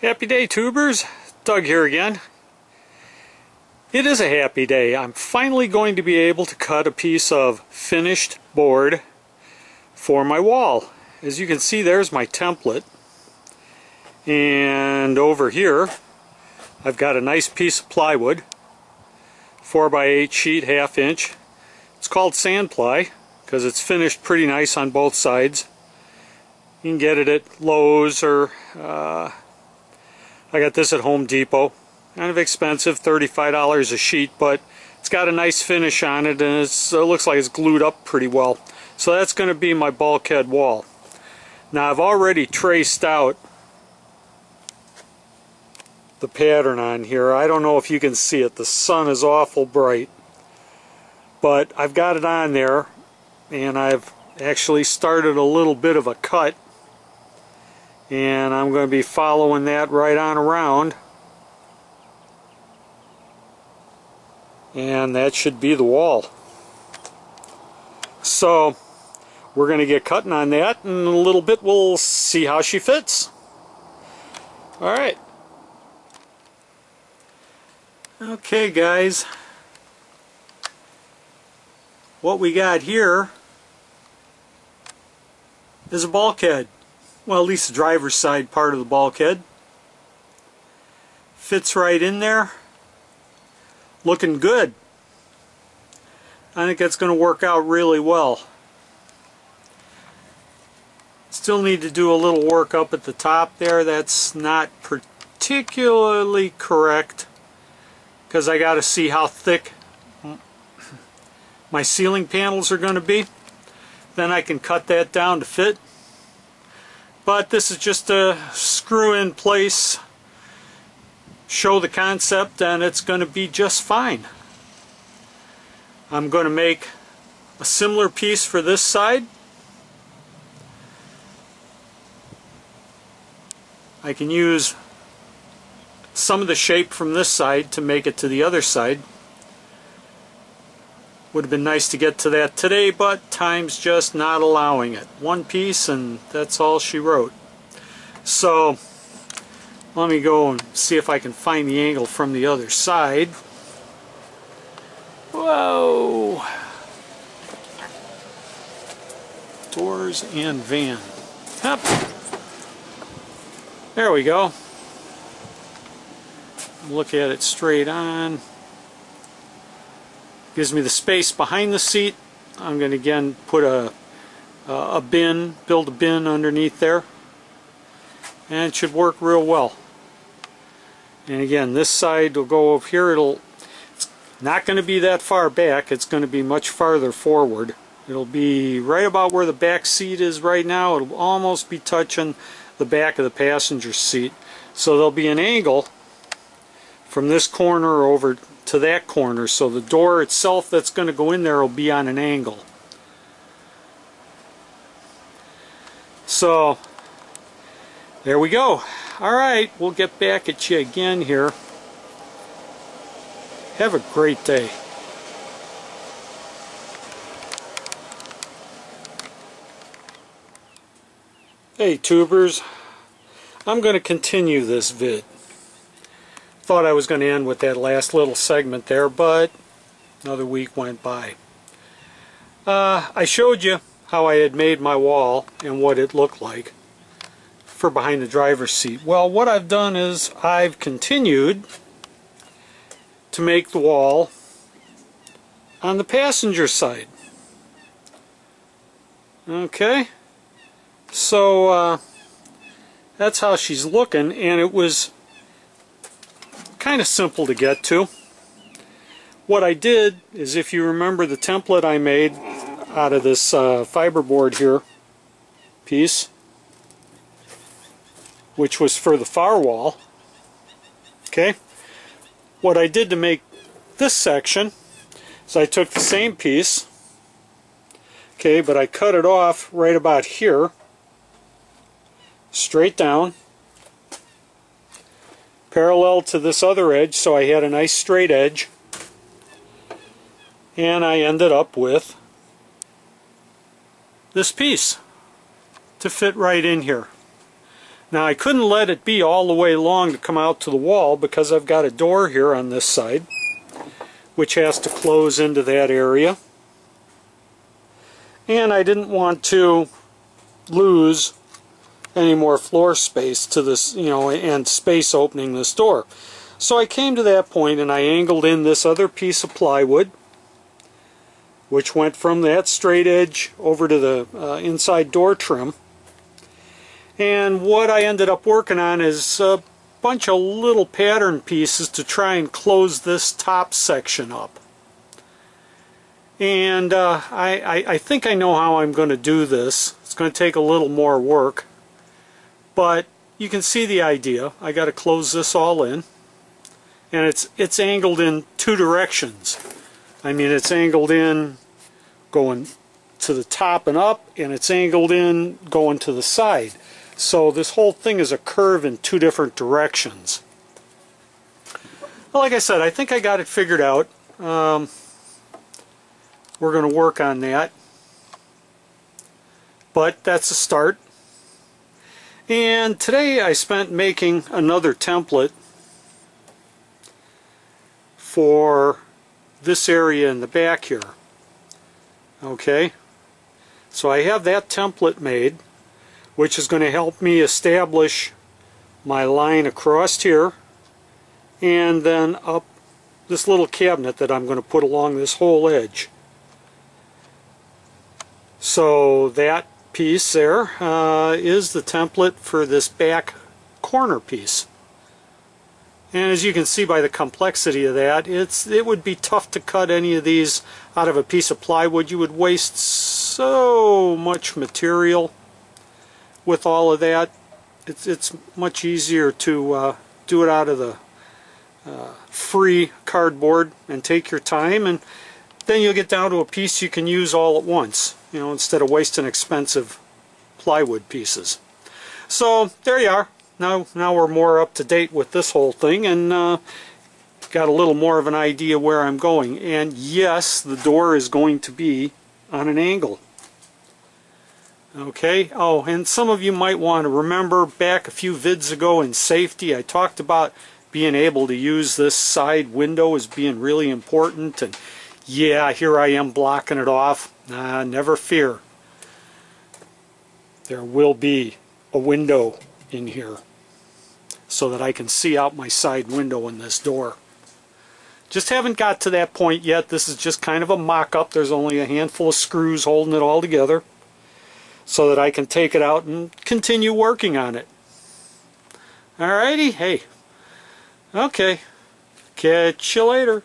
Happy day, tubers. Doug here again. It is a happy day. I'm finally going to be able to cut a piece of finished board for my wall. As you can see, there's my template. And over here, I've got a nice piece of plywood, 4x8 sheet, 1/2 inch. It's called sand ply because it's finished pretty nice on both sides. You can get it at Lowe's or I got this at Home Depot. Kind of expensive, $35 a sheet, but it's got a nice finish on it, and it looks like it's glued up pretty well. So that's going to be my bulkhead wall. Now I've already traced out the pattern on here. I don't know if you can see it. The sun is awful bright. But I've got it on there, and I've actually started a little bit of a cut. And I'm going to be following that right on around. And that should be the wall. So we're going to get cutting on that, and in a little bit we'll see how she fits. Alright. Okay guys. What we got here is a bulkhead. Well, at least the driver's side part of the bulkhead. Fits right in there. Looking good. I think that's going to work out really well. Still need to do a little work up at the top there. That's not particularly correct because I got to see how thick my ceiling panels are going to be. Then I can cut that down to fit. But this is just a screw in place, show the concept, and it's going to be just fine. I'm going to make a similar piece for this side. I can use some of the shape from this side to make it to the other side. Would have been nice to get to that today, but time's just not allowing it. One piece and that's all she wrote. So let me go and see if I can find the angle from the other side. Whoa! Doors and van. Yep. There we go. Look at it straight on. Gives me the space behind the seat. I'm going to again put a bin, build a bin underneath there, and it should work real well. And again, this side will go over here. It's not going to be that far back. It's going to be much farther forward. It'll be right about where the back seat is right now. It'll almost be touching the back of the passenger seat. So there'll be an angle from this corner over to that corner, so the door itself that's going to go in there will be on an angle. So there we go. Alright, we'll get back at you again here. Have a great day. Hey tubers, I'm going to continue this vid. Thought I was going to end with that last little segment there, but another week went by. I showed you how I had made my wall and what it looked like for behind the driver's seat. Well, what I've done is I've continued to make the wall on the passenger side. Okay, so that's how she's looking, and it was kind of simple to get to. What I did is, if you remember the template I made out of this fiberboard here piece, which was for the far wall, okay, what I did to make this section is I took the same piece, okay, but I cut it off right about here, straight down, parallel to this other edge, so I had a nice straight edge, and I ended up with this piece to fit right in here. Now I couldn't let it be all the way long to come out to the wall because I've got a door here on this side which has to close into that area. And I didn't want to lose any more floor space to this, and space opening this door. So I came to that point and I angled in this other piece of plywood, which went from that straight edge over to the inside door trim. And what I ended up working on is a bunch of little pattern pieces to try and close this top section up. And I think I know how I'm going to do this. It's going to take a little more work, but you can see the idea. I got to close this all in, and it's angled in two directions. I mean, it's angled in going to the top and up, and it's angled in going to the side. So this whole thing is a curve in two different directions. Well, like I said, I think I got it figured out. We're going to work on that. But that's a start. And today I spent making another template for this area in the back here. Okay, so I have that template made, which is going to help me establish my line across here and then up this little cabinet that I'm going to put along this whole edge. So that piece there is the template for this back corner piece. And as you can see by the complexity of that, it would be tough to cut any of these out of a piece of plywood. You would waste so much material with all of that. It's much easier to do it out of the free cardboard and take your time, and then you'll get down to a piece you can use all at once, instead of wasting expensive plywood pieces. So there you are. Now we're more up to date with this whole thing, and got a little more of an idea where I'm going. And yes, the door is going to be on an angle. Okay, oh, and some of you might want to remember back a few vids ago in safety, I talked about being able to use this side window as being really important, and yeah, here I am blocking it off. Never fear. There will be a window in here so that I can see out my side window in this door. Just haven't got to that point yet. This is just kind of a mock-up. There's only a handful of screws holding it all together so that I can take it out and continue working on it. Alrighty, hey. Okay. Catch you later.